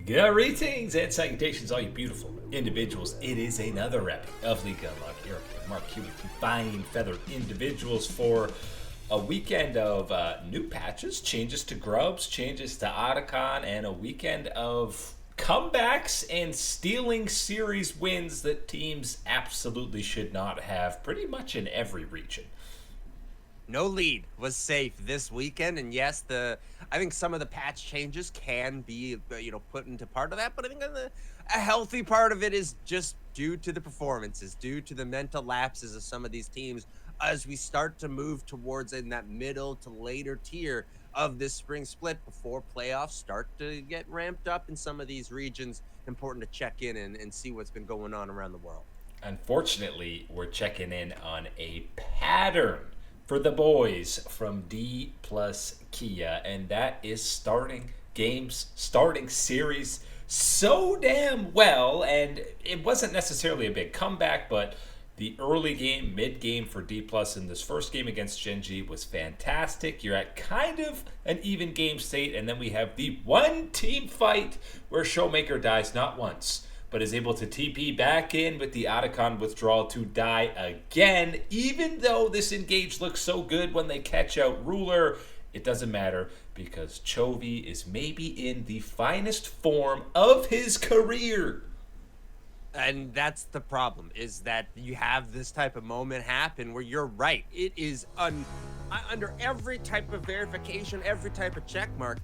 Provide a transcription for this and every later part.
Greetings and salutations, all you beautiful individuals. It is another epic of League Unlocked. Eric and Mark here with you fine feathered individuals for a weekend of new patches, changes to Grubs, changes to Otacon, and a weekend of comebacks and stealing series wins that teams absolutely should not have, pretty much in every region. No lead was safe this weekend, and yes, I think some of the patch changes can be put into part of that, but I think a healthy part of it is just due to the performances, due to the mental lapses of some of these teams as we start to move towards in that middle to later tier of this spring split before playoffs start to get ramped up in some of these regions. Important to check in and see what's been going on around the world. Unfortunately, we're checking in on a pattern for the boys from Dplus Kia, and that is starting games, starting series so damn well. And it wasn't necessarily a big comeback, but the early game, mid game for Dplus in this first game against Gen.G was fantastic. You're at kind of an even game state, and then we have the one team fight where Showmaker dies not once, but is able to TP back in with the Otacon withdrawal to die again. Even though this engage looks so good when they catch out Ruler, it doesn't matter because Chovy is maybe in the finest form of his career. And that's the problem, is that you have this type of moment happen where you're right. It is under every type of verification, every type of check mark.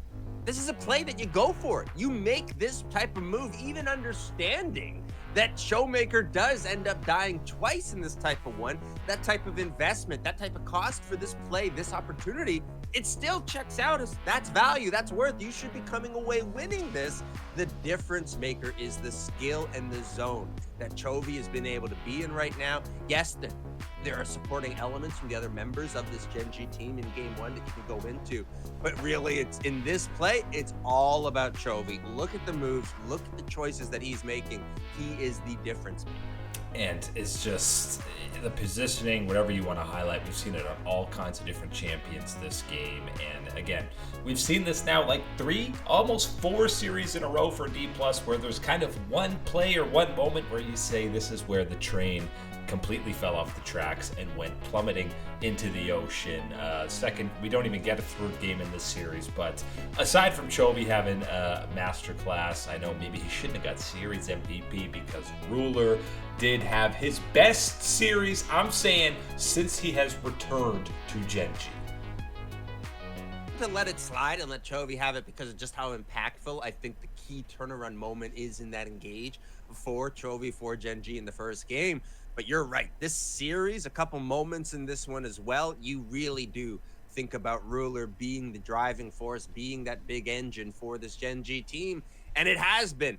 This is a play that you go for it. You make this type of move, even understanding that Showmaker does end up dying twice in this type of one. That type of investment, that type of cost for this play, this opportunity, it still checks out as that's value, that's worth. You should be coming away winning this. The difference maker is the skill and the zone that Chovy has been able to be in right now. Yes, there are supporting elements from the other members of this Gen.G team in game one that you can go into, but really it's in this play, it's all about Chovy. Look at the moves, look at the choices that he's making. He is the difference maker. And it's just the positioning, whatever you want to highlight. We've seen it on all kinds of different champions this game. And again, we've seen this now like 3, almost 4 series in a row for Dplus where there's kind of one play or one moment where you say this is where the train completely fell off the tracks and went plummeting into the ocean. Second, we don't even get a third game in this series, but aside from Chovy having a masterclass, I know maybe he shouldn't have got series MVP because Ruler did have his best series, I'm saying, since he has returned to Gen.G. To let it slide and let Chovy have it because of just how impactful I think the key turnaround moment is in that engage for Chovy for Gen.G in the first game. But you're right, this series, a couple moments in this one as well, you really do think about Ruler being the driving force, being that big engine for this Gen.G team, and it has been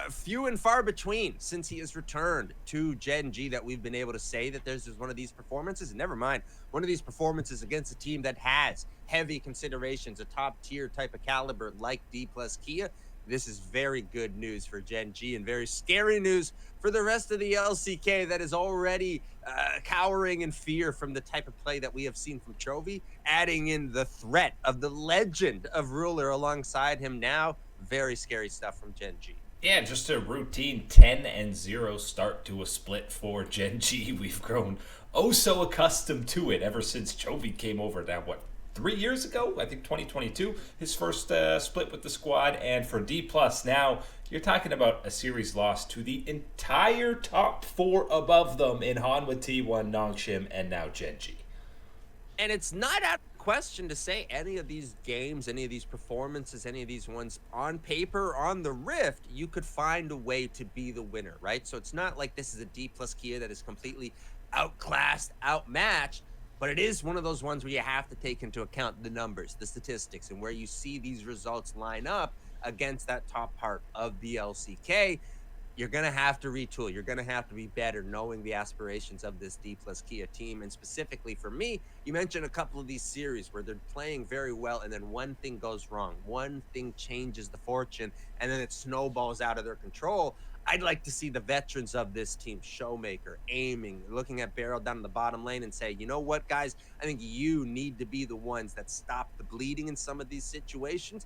few and far between since he has returned to Gen.G that we've been able to say that there's one of these performances. Never mind, one of these performances against a team that has heavy considerations, a top tier type of caliber like Dplus Kia. This is very good news for Gen.G and very scary news for the rest of the LCK that is already cowering in fear from the type of play that we have seen from Chovy, adding in the threat of the legend of Ruler alongside him now. Very scary stuff from Gen.G. Yeah, just a routine 10-0 start to a split for Gen.G. We've grown oh so accustomed to it ever since Chovy came over now, 3 years ago? I think 2022, his first split with the squad. And for Dplus, now you're talking about a series loss to the entire top 4 above them in Hanwha, T1, Nongshim, and now Gen.G. And it's not out of question to say any of these games, any of these performances, any of these ones on paper, on the Rift, you could find a way to be the winner, right? So it's not like this is a Dplus Kia that is completely outclassed, outmatched, but it is one of those ones where you have to take into account the numbers, the statistics, and where you see these results line up against that top part of the LCK. You're going to have to retool. You're going to have to be better knowing the aspirations of this Dplus Kia team. And specifically for me, you mentioned a couple of these series where they're playing very well and then one thing goes wrong. One thing changes the fortune and then it snowballs out of their control. I'd like to see the veterans of this team, Showmaker, aiming, looking at Barrel down in the bottom lane and say, you know what, guys, I think you need to be the ones that stop the bleeding in some of these situations.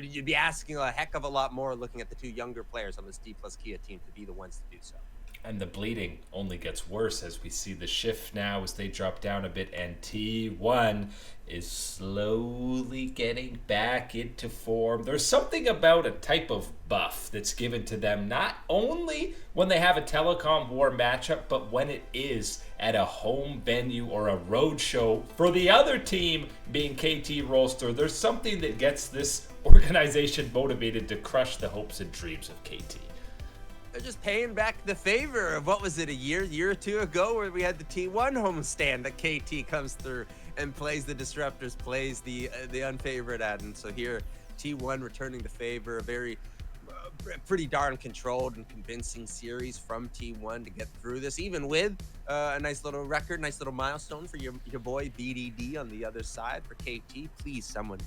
You'd be asking a heck of a lot more looking at the two younger players on this Dplus Kia team to be the ones to do so. And the bleeding only gets worse as we see the shift now as they drop down a bit, and T1 is slowly getting back into form. There's something about a type of buff that's given to them, not only when they have a telecom war matchup, but when it is at a home venue or a road show for the other team being KT Rolster. There's something that gets this organization motivated to crush the hopes and dreams of KT. They're just paying back the favor of, what was it, a year or two ago, where we had the T1 homestand that KT comes through and plays the disruptors, plays the unfavored ad. And so here, T1 returning the favor, a very pretty darn controlled and convincing series from T1 to get through this, even with a nice little record, nice little milestone for your boy BDD on the other side for KT. Please, someone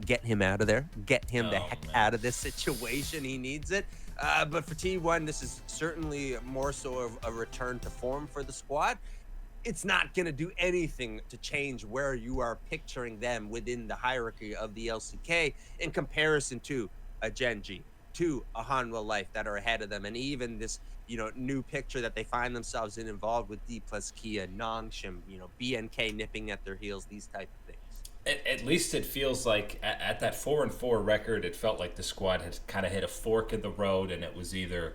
get him out of there. Get him the heck out of this situation. He needs it. But for T1, this is certainly more so of a return to form for the squad. It's not going to do anything to change where you are picturing them within the hierarchy of the LCK in comparison to a Gen.G, to a Hanwha Life that are ahead of them, and even this, new picture that they find themselves in involved with Dplus Kia, Nongshim, BNK nipping at their heels, these type of things. At least it feels like at that 4-4 record, it felt like the squad had kind of hit a fork in the road, and it was either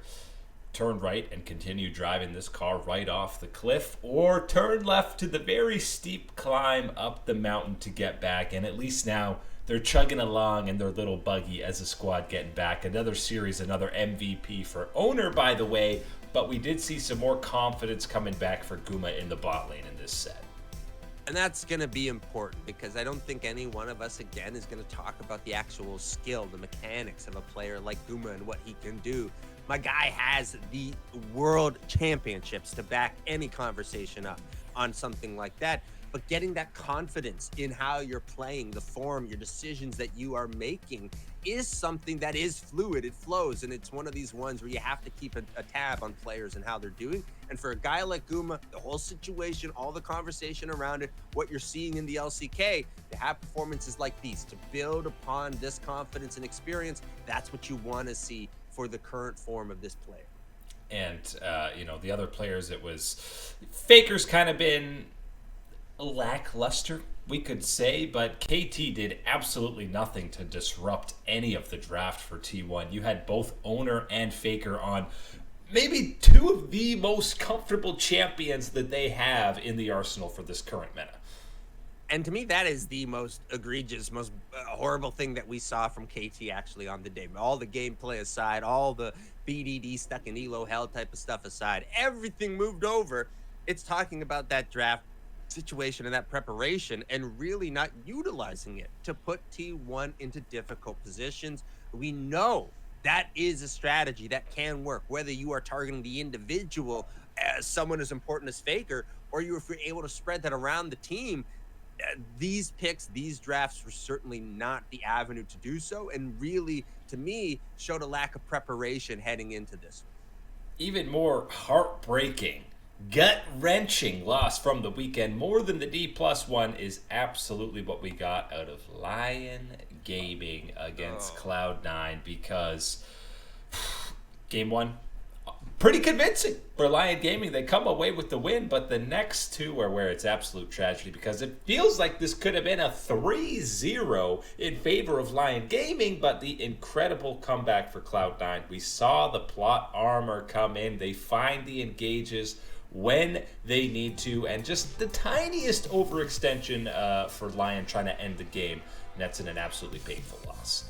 turn right and continue driving this car right off the cliff, or turn left to the very steep climb up the mountain to get back. And at least now they're chugging along in their little buggy as a squad getting back. Another series, another MVP for Owner, by the way, but we did see some more confidence coming back for Guma in the bot lane in this set. And that's going to be important, because I don't think any one of us, again, is going to talk about the actual skill, the mechanics of a player like Guma and what he can do. My guy has the world championships to back any conversation up on something like that. But getting that confidence in how you're playing, the form, your decisions that you are making is something that is fluid. It flows, and it's one of these ones where you have to keep a tab on players and how they're doing. And for a guy like Guma, the whole situation, all the conversation around it, what you're seeing in the LCK, to have performances like these, to build upon this confidence and experience, that's what you want to see for the current form of this player. And, the other players, it was Faker's kind of been lackluster, we could say, but KT did absolutely nothing to disrupt any of the draft for T1. You had both Owner and Faker on maybe two of the most comfortable champions that they have in the arsenal for this current meta. And to me, that is the most egregious, most horrible thing that we saw from KT actually on the day. All the gameplay aside, all the BDD stuck in ELO hell type of stuff aside, everything moved over. It's talking about that draft situation and that preparation, and really not utilizing it to put T1 into difficult positions. We know that is a strategy that can work, whether you are targeting the individual as someone as important as Faker, or if you're able to spread that around the team. These picks, these drafts were certainly not the avenue to do so, and really, to me, showed a lack of preparation heading into this. Even more heartbreaking, gut-wrenching loss from the weekend, more than the D+ one, is absolutely what we got out of Lion Gaming against Cloud9, because game one, pretty convincing for Lion Gaming. They come away with the win, but the next two are where it's absolute tragedy, because it feels like this could have been a 3-0 in favor of Lion Gaming, but the incredible comeback for Cloud9. We saw the plot armor come in. They find the engages when they need to, and just the tiniest overextension for Lion trying to end the game, and that's in an absolutely painful loss.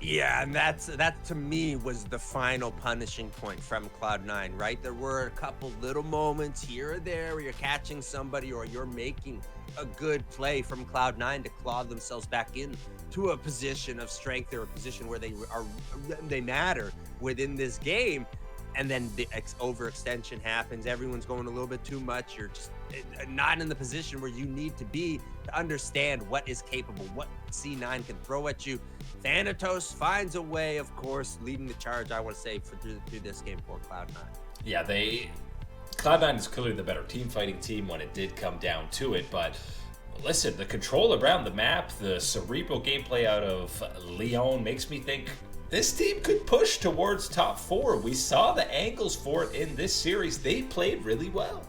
Yeah, and that to me was the final punishing point from Cloud9, right? There were a couple little moments here or there where you're catching somebody, or you're making a good play from Cloud9 to claw themselves back in to a position of strength, or a position where they matter within this game. And then the overextension happens. Everyone's going a little bit too much. You're just not in the position where you need to be to understand what is capable, what C9 can throw at you. Thanatos finds a way, of course, leading the charge, I want to say, through this game for Cloud9. Yeah, Cloud9 is clearly the better team fighting team when it did come down to it, but Listen, the control around the map, the cerebral gameplay out of Leon makes me think this team could push towards top 4. We saw the angles for it in this series. They played really well.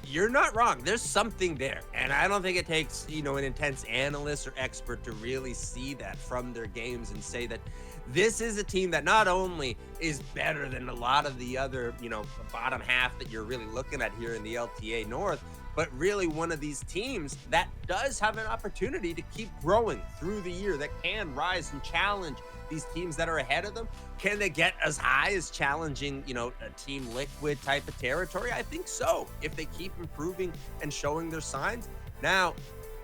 You're not wrong. There's something there. And I don't think it takes, an intense analyst or expert to really see that from their games and say that this is a team that not only is better than a lot of the other, bottom half that you're really looking at here in the LTA North, but really one of these teams that does have an opportunity to keep growing through the year, that can rise and challenge these teams that are ahead of them. Can they get as high as challenging, a Team Liquid type of territory? I think so, if they keep improving and showing their signs. Now,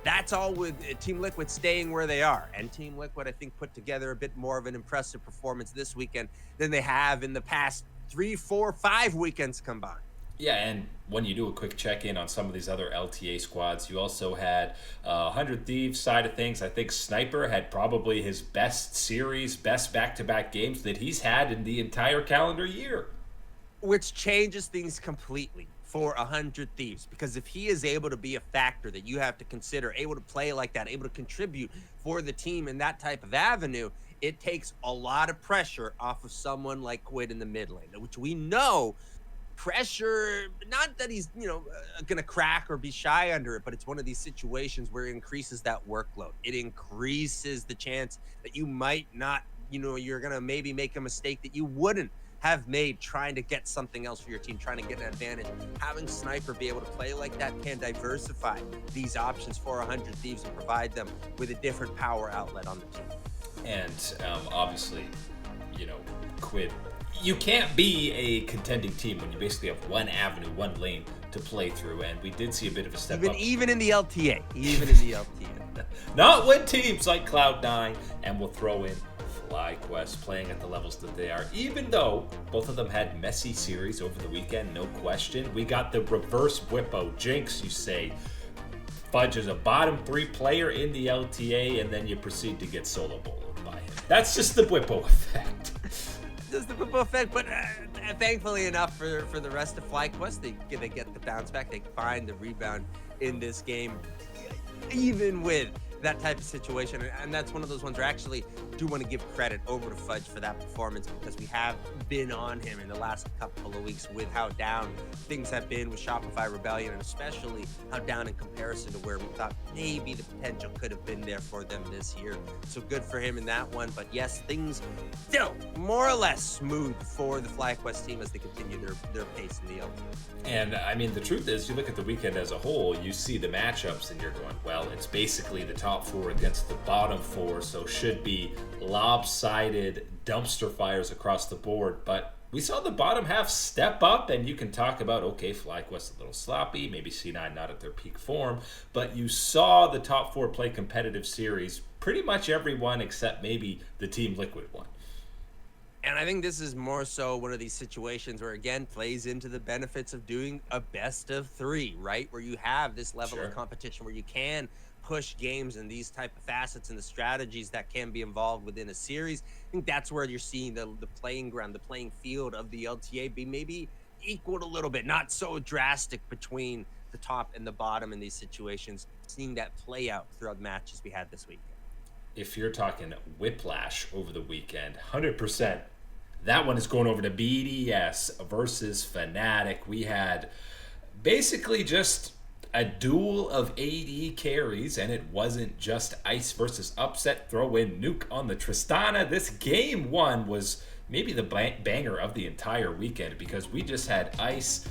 that's all with Team Liquid staying where they are. And Team Liquid, I think, put together a bit more of an impressive performance this weekend than they have in the past 3, 4, 5 weekends combined. Yeah, and when you do a quick check-in on some of these other LTA squads, you also had 100 Thieves side of things. I think Sniper had probably his best series, best back-to-back games that he's had in the entire calendar year. Which changes things completely for 100 Thieves, because if he is able to be a factor that you have to consider, able to play like that, able to contribute for the team in that type of avenue, it takes a lot of pressure off of someone like Quid in the mid lane, which we know pressure, not that he's gonna crack or be shy under it, but it's one of these situations where it increases that workload. It increases the chance that you might not, you're gonna maybe make a mistake that you wouldn't have made trying to get something else for your team, trying to get an advantage. Having Sniper be able to play like that can diversify these options for 100 Thieves and provide them with a different power outlet on the team. And obviously, Quid, you can't be a contending team when you basically have one avenue, one lane to play through, and we did see a bit of a step up. Even in the LTA. Even in the LTA. Not when teams like Cloud9 and we'll throw in FlyQuest playing at the levels that they are, even though both of them had messy series over the weekend, no question. We got the reverse Whippo Jinx, you say. Fudge is a bottom 3 player in the LTA, and then you proceed to get solo boloed by him. That's just the Whippo effect. Just the Whippo effect, but thankfully enough for the rest of FlyQuest, they get the bounce back. They find the rebound in this game, even with that type of situation. And that's one of those ones where I actually do want to give credit over to Fudge for that performance, because we have been on him in the last couple of weeks with how down things have been with Shopify Rebellion, and especially how down in comparison to where we thought maybe the potential could have been there for them this year. So good for him in that one. But yes, things still more or less smooth for the FlyQuest team as they continue their pace in the LTA. And I mean, the truth is, you look at the weekend as a whole, you see the matchups and you're going, well, it's basically the top 4 against the bottom 4, so should be lopsided dumpster fires across the board. But we saw the bottom half step up, and you can talk about, okay, FlyQuest a little sloppy, maybe C9 not at their peak form, but you saw the top 4 play competitive series, pretty much everyone except maybe the Team Liquid one. And I think this is more so one of these situations where, again, plays into the benefits of doing a best of 3, right? Where you have this level of competition where you can push games and these type of facets and the strategies that can be involved within a series. I think that's where you're seeing the playing ground, the playing field of the LTA be maybe equaled a little bit, not so drastic between the top and the bottom in these situations, seeing that play out throughout the matches we had this weekend. If you're talking whiplash over the weekend, 100%. That one is going over to BDS versus Fnatic. We had basically just a duel of AD carries, and it wasn't just Ice versus Upset. Throw in Nuke on the Tristana. This game 1 was maybe the banger of the entire weekend, because we just had Ice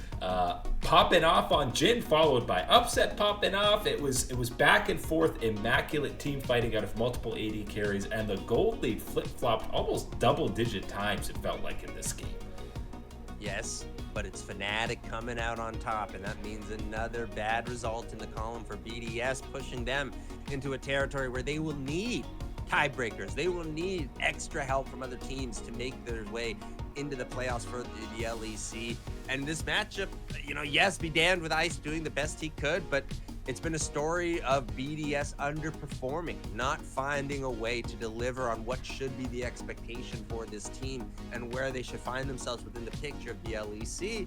popping off on Jhin, followed by Upset popping off. It was back and forth, immaculate team fighting out of multiple AD carries, and the gold lead flip-flopped almost double-digit times, it felt like, in this game. Yes, but it's Fnatic coming out on top, and that means another bad result in the column for BDS, pushing them into a territory where they will need tiebreakers. They will need extra help from other teams to make their way into the playoffs for the LEC. And this matchup, yes, be damned with Ice doing the best he could, but it's been a story of BDS underperforming, not finding a way to deliver on what should be the expectation for this team and where they should find themselves within the picture of the LEC.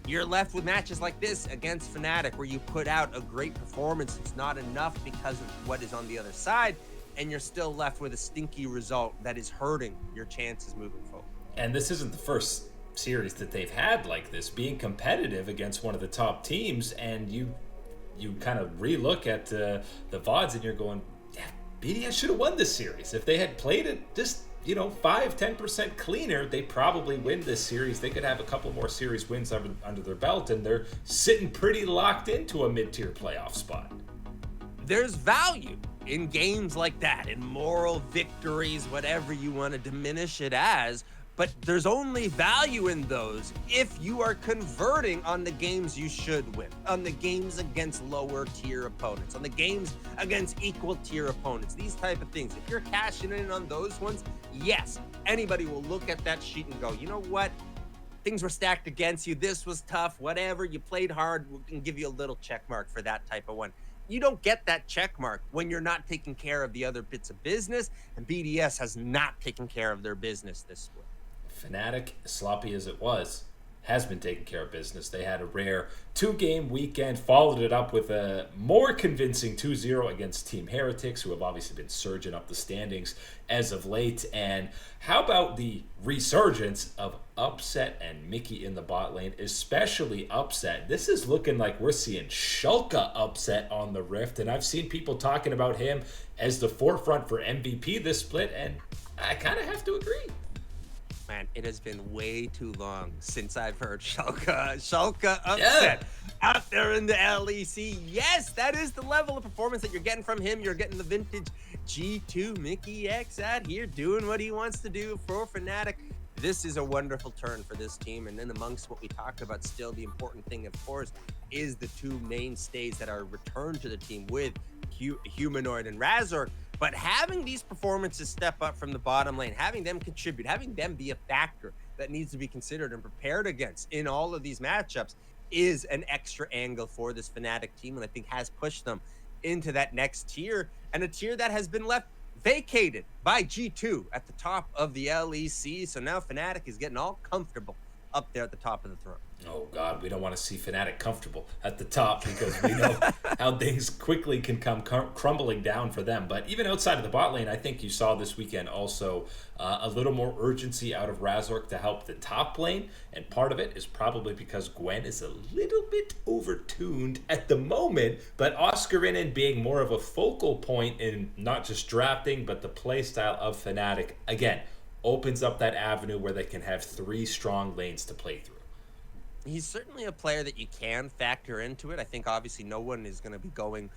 you're left with matches like this against Fnatic where you put out a great performance. It's not enough because of what is on the other side, and you're still left with a stinky result that is hurting your chances moving forward. And this isn't the first series that they've had like this, being competitive against one of the top teams, and you kind of relook at the VODs and you're going, yeah, BDS should have won this series. If they had played it just 5-10% cleaner, they probably win this series. They could have a couple more series wins under their belt, and they're sitting pretty locked into a mid-tier playoff spot. There's value in games like that, in moral victories, whatever you want to diminish it as, but there's only value in those if you are converting on the games you should win, on the games against lower tier opponents, on the games against equal tier opponents, these type of things. If you're cashing in on those ones, yes, anybody will look at that sheet and go, you know what? Things were stacked against you. This was tough. Whatever. You played hard. We can give you a little check mark for that type of one. You don't get that check mark when you're not taking care of the other bits of business, and BDS has not taken care of their business this split. Fnatic, sloppy as it was, has been taking care of business. They had a rare 2-game weekend, followed it up with a more convincing 2-0 against Team Heretics, who have obviously been surging up the standings as of late. And how about the resurgence of Upset and Mickey in the bot lane, especially Upset? This is looking like we're seeing Shulka Upset on the Rift, and I've seen people talking about him as the forefront for MVP this split, and I kind of have to agree. Man, it has been way too long since I've heard Shulka Upset out there in the LEC. Yes, that is the level of performance that you're getting from him. You're getting the vintage G2 Mickey X out here doing what he wants to do for Fnatic. This is a wonderful turn for this team. And then amongst what we talked about, still the important thing, of course, is the two mainstays that are returned to the team with Humanoid and Razork. But having these performances step up from the bottom lane, having them contribute, having them be a factor that needs to be considered and prepared against in all of these matchups is an extra angle for this Fnatic team, and I think has pushed them into that next tier, and a tier that has been left vacated by G2 at the top of the LEC. So now Fnatic is getting all comfortable up there at the top of the throne. Oh God, we don't want to see Fnatic comfortable at the top, because we know how things quickly can come crumbling down for them. But even outside of the bot lane, I think you saw this weekend also a little more urgency out of Razork to help the top lane. And part of it is probably because Gwen is a little bit overtuned at the moment, but Oscarinen being more of a focal point in not just drafting, but the play style of Fnatic, again, opens up that avenue where they can have 3 strong lanes to play through. He's certainly a player that you can factor into it. I think obviously no one is going to be going,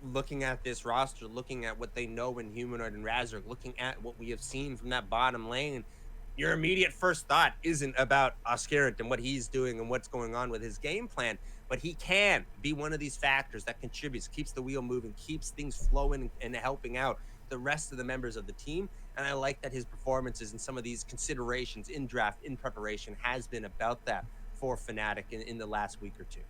looking at this roster, looking at what they know in Humanoid and Razork, looking at what we have seen from that bottom lane. Your immediate first thought isn't about Oscarant and what he's doing and what's going on with his game plan, but he can be one of these factors that contributes, keeps the wheel moving, keeps things flowing and helping out the rest of the members of the team. And I like that his performances and some of these considerations in draft, in preparation, has been about that for Fnatic in the last week or two.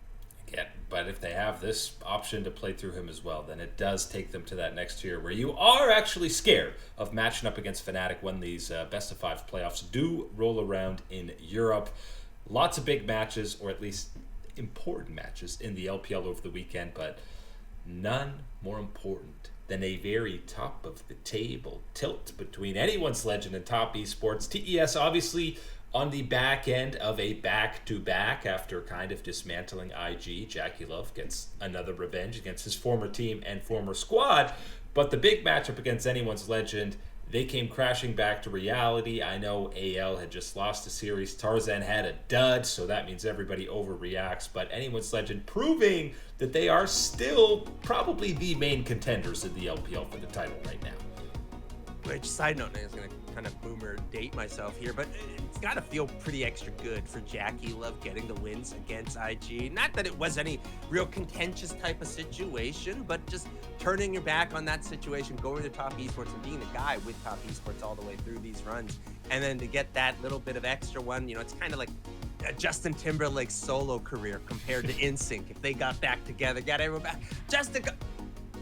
Yeah, but if they have this option to play through him as well, then it does take them to that next tier where you are actually scared of matching up against Fnatic when these best of 5 playoffs do roll around in Europe. Lots of big matches, or at least important matches, in the LPL over the weekend, but none more important than a very top of the table tilt between Anyone's Legend and Top Esports. TES obviously on the back end of a back-to-back after kind of dismantling IG. Jackie Love gets another revenge against his former team and former squad. But the big matchup against Anyone's Legend, they came crashing back to reality. I know AL had just lost a series. Tarzan had a dud, so that means everybody overreacts. But Anyone's Legend proving that they are still probably the main contenders in the LPL for the title right now. Which, side note, I was going to kind of boomer date myself here, but it's got to feel pretty extra good for Jackie Love getting the wins against IG. Not that it was any real contentious type of situation, but just turning your back on that situation, going to Top Esports and being the guy with Top Esports all the way through these runs. And then to get that little bit of extra one, it's kind of like Justin Timberlake's solo career compared to NSYNC. If they got back together, got everyone back.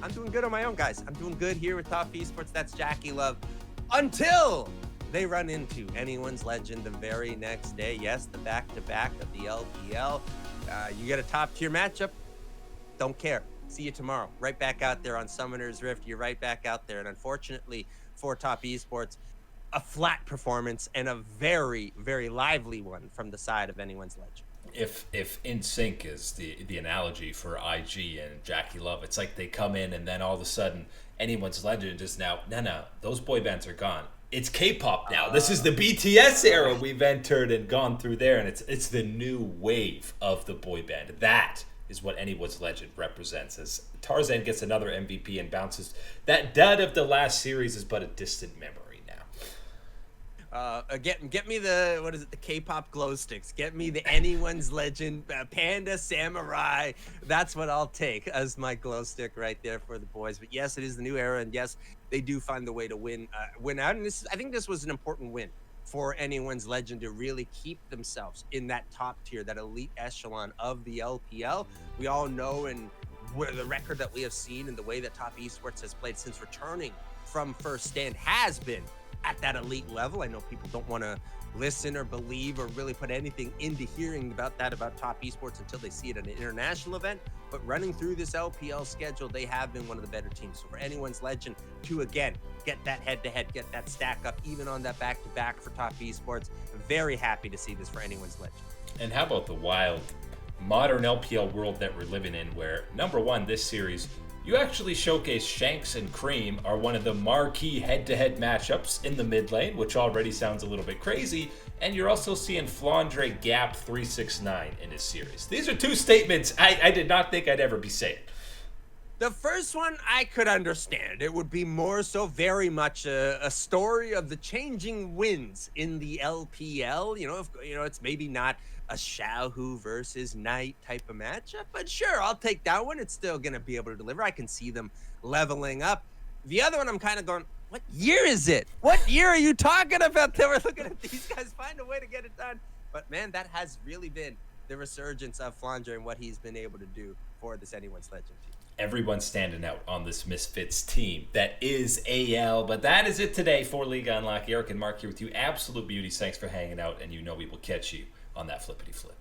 I'm doing good on my own, guys. I'm doing good here with Top Esports. That's Jackie Love. Until they run into Anyone's Legend the very next day. Yes, the back-to-back of the LPL. You get a top-tier matchup. Don't care. See you tomorrow. Right back out there on Summoner's Rift. You're right back out there. And unfortunately for Top Esports, a flat performance and a very, very lively one from the side of Anyone's Legend. If In Sync is the analogy for IG and Jackie Love, it's like they come in and then all of a sudden Anyone's Legend is now, no, those boy bands are gone. It's K-pop now. This is the BTS era we've entered and gone through there, and it's the new wave of the boy band. That is what Anyone's Legend represents, as Tarzan gets another MVP and bounces. That dud of the last series is but a distant memory now. Get me the K-pop glow sticks. Get me the Anyone's Legend Panda Samurai. That's what I'll take as my glow stick right there for the boys. But yes, it is the new era, and yes, they do find the way to win out. And I think this was an important win for Anyone's Legend to really keep themselves in that top tier, that elite echelon of the LPL. We all know, and where the record that we have seen and the way that Top Esports has played since returning from First Stand has been at that elite level. I know people don't want to listen or believe or really put anything into hearing about Top Esports until they see it at an international event. But running through this LPL schedule, they have been one of the better teams. So for Anyone's Legend to, again, get that head-to-head, get that stack up, even on that back-to-back for Top Esports, very happy to see this for Anyone's Legend. And how about the wild modern LPL world that we're living in, where, number one, this series, you actually showcase Shanks and Cream are one of the marquee head-to-head matchups in the mid lane, which already sounds a little bit crazy, and you're also seeing Flandre Gap 369 in his series. These are two statements I did not think I'd ever be saying. The first one I could understand. It would be more so very much a story of the changing winds in the LPL. It's maybe not a Xiaohu versus Knight type of matchup, but sure, I'll take that one. It's still going to be able to deliver. I can see them leveling up. The other one, I'm kind of going, what year is it? What year are you talking about that we're looking at these guys find a way to get it done? But man, that has really been the resurgence of Flandre and what he's been able to do for this Anyone's Legend team. Everyone's standing out on this Misfits team that is AL. But that is it today for Liga Unlock. Eric and Mark here with you. Absolute beauties. Thanks for hanging out, and we will catch you on that flippity flip.